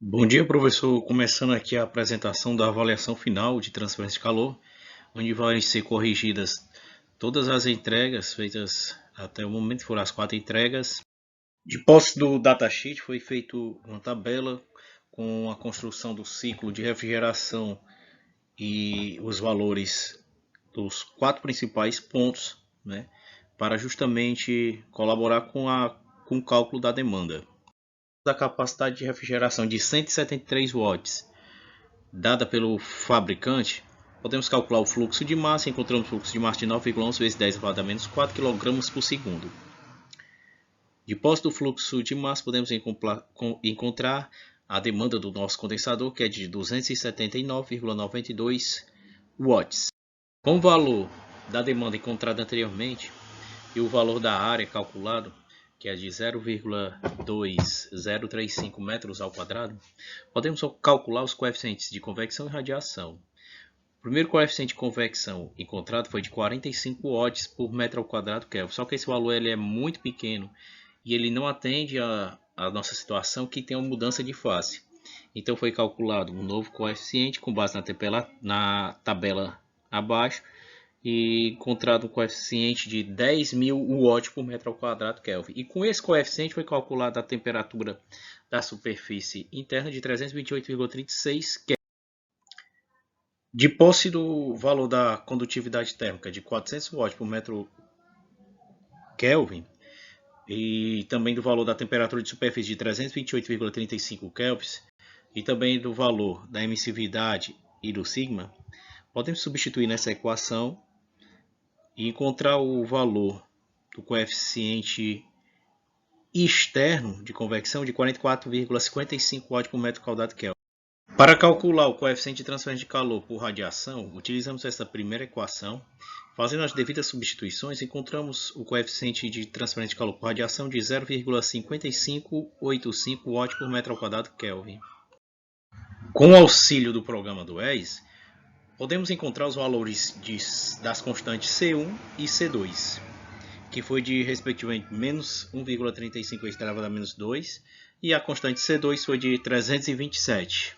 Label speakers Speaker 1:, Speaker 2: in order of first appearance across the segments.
Speaker 1: Bom dia, professor. Começando aqui a apresentação da avaliação final de transferência de calor, onde vai ser corrigidas todas as entregas feitas até o momento, foram as 4 entregas. De posse do datasheet foi feito uma tabela com a construção do ciclo de refrigeração e os valores dos 4 principais pontos, né, para justamente colaborar com o cálculo da demanda. Da capacidade de refrigeração de 173 watts dada pelo fabricante, podemos calcular o fluxo de massa. Encontramos o fluxo de massa de 9,11 vezes 10 elevado a menos 4 kg por segundo. De posse do fluxo de massa, podemos encontrar a demanda do nosso condensador, que é de 279,92 watts. Com o valor da demanda encontrado anteriormente e o valor da área calculado, que é de 0,2035 metros ao quadrado, podemos calcular os coeficientes de convecção e radiação. O primeiro coeficiente de convecção encontrado foi de 45 watts por metro ao quadrado Kelvin, só que esse valor ele é muito pequeno e ele não atende a nossa situação, que tem uma mudança de fase. Então foi calculado um novo coeficiente com base na tabela abaixo, e encontrado um coeficiente de 10.000 watts por metro ao quadrado Kelvin. E com esse coeficiente foi calculada a temperatura da superfície interna de 328,36 Kelvin. De posse do valor da condutividade térmica de 400 watts por metro Kelvin e também do valor da temperatura de superfície de 328,35 Kelvin e também do valor da emissividade e do sigma, podemos substituir nessa equação e encontrar o valor do coeficiente externo de convecção de 44,55 watts por metro quadrado Kelvin. Para calcular o coeficiente de transferência de calor por radiação, utilizamos esta primeira equação. Fazendo as devidas substituições, encontramos o coeficiente de transferência de calor por radiação de 0,5585 watts por metro quadrado Kelvin. Com o auxílio do programa do ES, podemos encontrar os valores das constantes C1 e C2, que foi de respectivamente menos 1,35 vezes 10 elevado a menos 2, e a constante C2 foi de 327.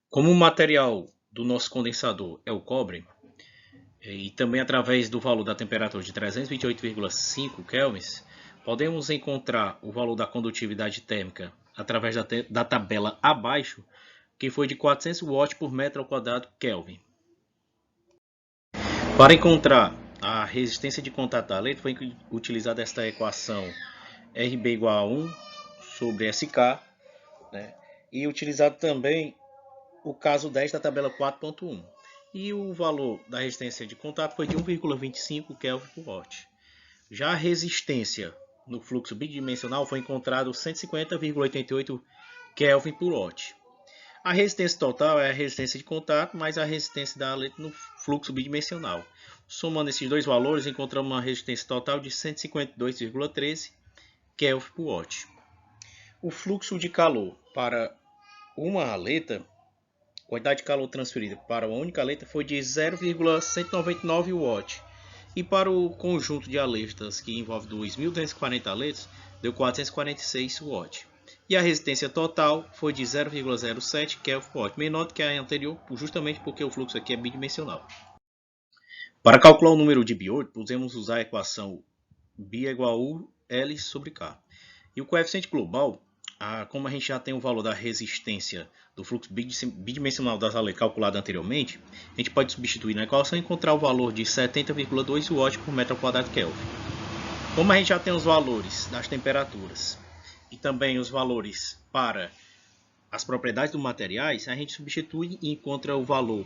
Speaker 1: Como o material do nosso condensador é o cobre, e também através do valor da temperatura de 328,5 kelvins, podemos encontrar o valor da condutividade térmica através da tabela abaixo, que foi de 400 watts por metro ao quadrado Kelvin. Para encontrar a resistência de contato da letra, foi utilizada esta equação RB igual a 1 sobre SK, né? E utilizado também o caso 10 da tabela 4.1. E o valor da resistência de contato foi de 1,25 Kelvin por watt. Já a resistência no fluxo bidimensional foi encontrado 150,88 Kelvin por watt. A resistência total é a resistência de contato mais a resistência da letra no fluxo bidimensional. Somando esses dois valores, encontramos uma resistência total de 152,13 Kelvin por watt. O fluxo de calor para uma aleta, quantidade de calor transferida para uma única aleta foi de 0,199 watts. E para o conjunto de aletas, que envolve 2.240 aletas, deu 446 watts. E a resistência total foi de 0,07 Kelvin por watt, menor do que a anterior, justamente porque o fluxo aqui é bidimensional. Para calcular o número de Biot, podemos usar a equação B é igual a U L sobre K. E o coeficiente global, como a gente já tem o valor da resistência do fluxo bidimensional das aletas calculado anteriormente, a gente pode substituir na equação e encontrar o valor de 70,2 watts por metro quadrado Kelvin. Como a gente já tem os valores das temperaturas e também os valores para as propriedades dos materiais, a gente substitui e encontra o valor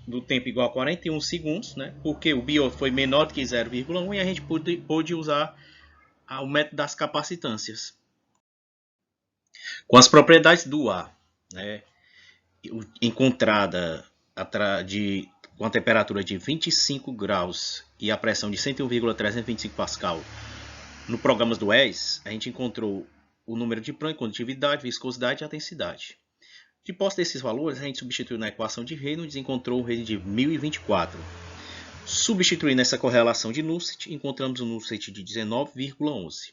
Speaker 1: do tempo igual a 41 segundos, né? Porque o Biot foi menor do que 0,1 e a gente pôde usar o método das capacitâncias. Com as propriedades do ar, né, encontrada com a temperatura de 25 graus e a pressão de 101,325 pascal, no programa do ES, a gente encontrou o número de Planck, condutividade, viscosidade e a densidade. De posse desses valores, a gente substituiu na equação de Reynolds e encontrou o Reynolds de 1024. Substituindo essa correlação de Nusselt, encontramos o Nusselt de 19,11.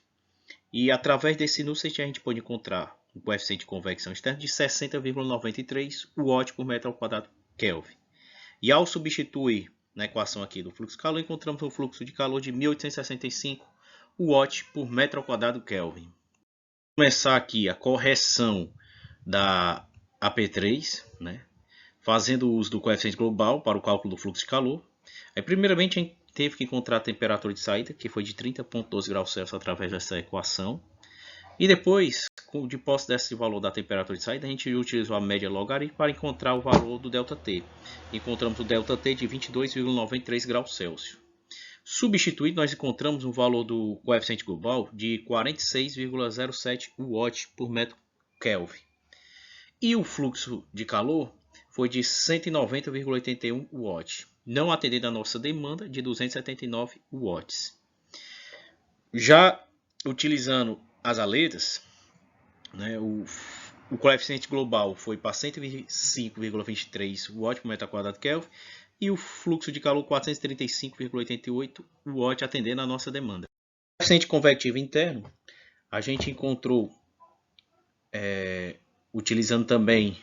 Speaker 1: E através desse Nusselt a gente pode encontrar o coeficiente de convecção externa de 60,93 Watt por metro ao quadrado Kelvin. E ao substituir na equação aqui do fluxo de calor, encontramos um fluxo de calor de 1865 Watt por metro ao quadrado Kelvin. Vou começar aqui a correção da AP3, né, fazendo uso do coeficiente global para o cálculo do fluxo de calor. Aí, primeiramente, a gente teve que encontrar a temperatura de saída, que foi de 30,12 graus Celsius através dessa equação. E depois, de posse desse valor da temperatura de saída, a gente utilizou a média logarítmica para encontrar o valor do ΔT. Encontramos o ΔT de 22,93 graus Celsius. Substituído, nós encontramos um valor do coeficiente global de 46,07 Watt por metro Kelvin. E o fluxo de calor foi de 190,81 Watt, não atendendo a nossa demanda de 279 watts. Já utilizando as aletas, né, o coeficiente global foi para 105,23 Watt por metro quadrado Kelvin e o fluxo de calor 435,88 Watt atendendo a nossa demanda. O coeficiente convectivo interno a gente encontrou utilizando também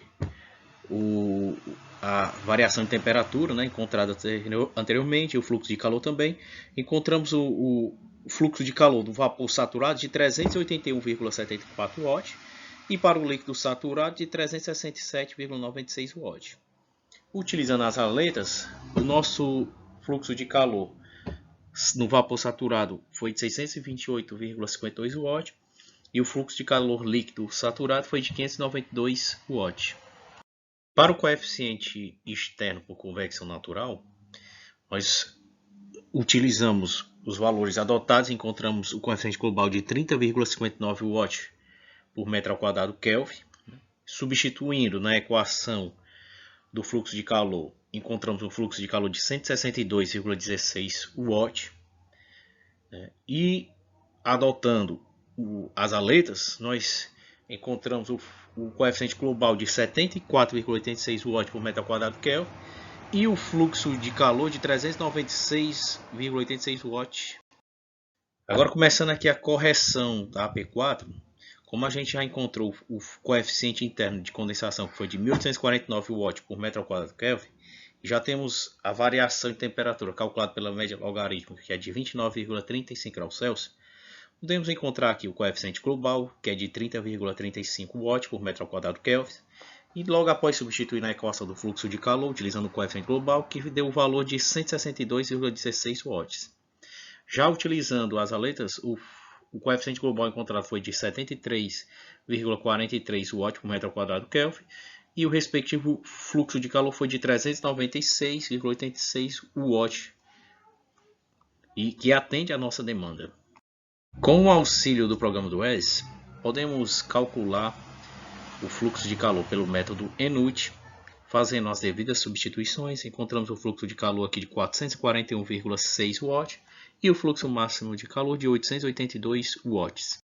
Speaker 1: a variação de temperatura, né, encontrada anteriormente, e o fluxo de calor também. Encontramos o fluxo de calor do vapor saturado de 381,74 watts e para o líquido saturado de 367,96 watts. Utilizando as aletas, o nosso fluxo de calor no vapor saturado foi de 628,52 watts e o fluxo de calor líquido saturado foi de 592 watts. Para o coeficiente externo por convecção natural, nós utilizamos os valores adotados e encontramos o coeficiente global de 30,59 watts por metro ao quadrado Kelvin. Substituindo na equação do fluxo de calor, encontramos um fluxo de calor de 162,16 watts. E adotando as aletas, nós encontramos o coeficiente global de 74,86 watts por metro quadrado Kelvin e o fluxo de calor de 396,86 watts. Agora, começando aqui a correção da AP4, como a gente já encontrou o coeficiente interno de condensação que foi de 1849 watts por metro quadrado Kelvin, já temos a variação de temperatura calculada pela média logarítmica, que é de 29,35 graus Celsius. Podemos encontrar aqui o coeficiente global, que é de 30,35 watts por metro quadrado Kelvin. E logo após substituir na equação do fluxo de calor, utilizando o coeficiente global, que deu o valor de 162,16 watts. Já utilizando as aletas, o coeficiente global encontrado foi de 73,43 watts por metro quadrado Kelvin. E o respectivo fluxo de calor foi de 396,86 watts, e que atende à nossa demanda. Com o auxílio do programa do WES, podemos calcular o fluxo de calor pelo método ENUT, fazendo as devidas substituições. Encontramos o fluxo de calor aqui de 441,6 watts e o fluxo máximo de calor de 882 watts.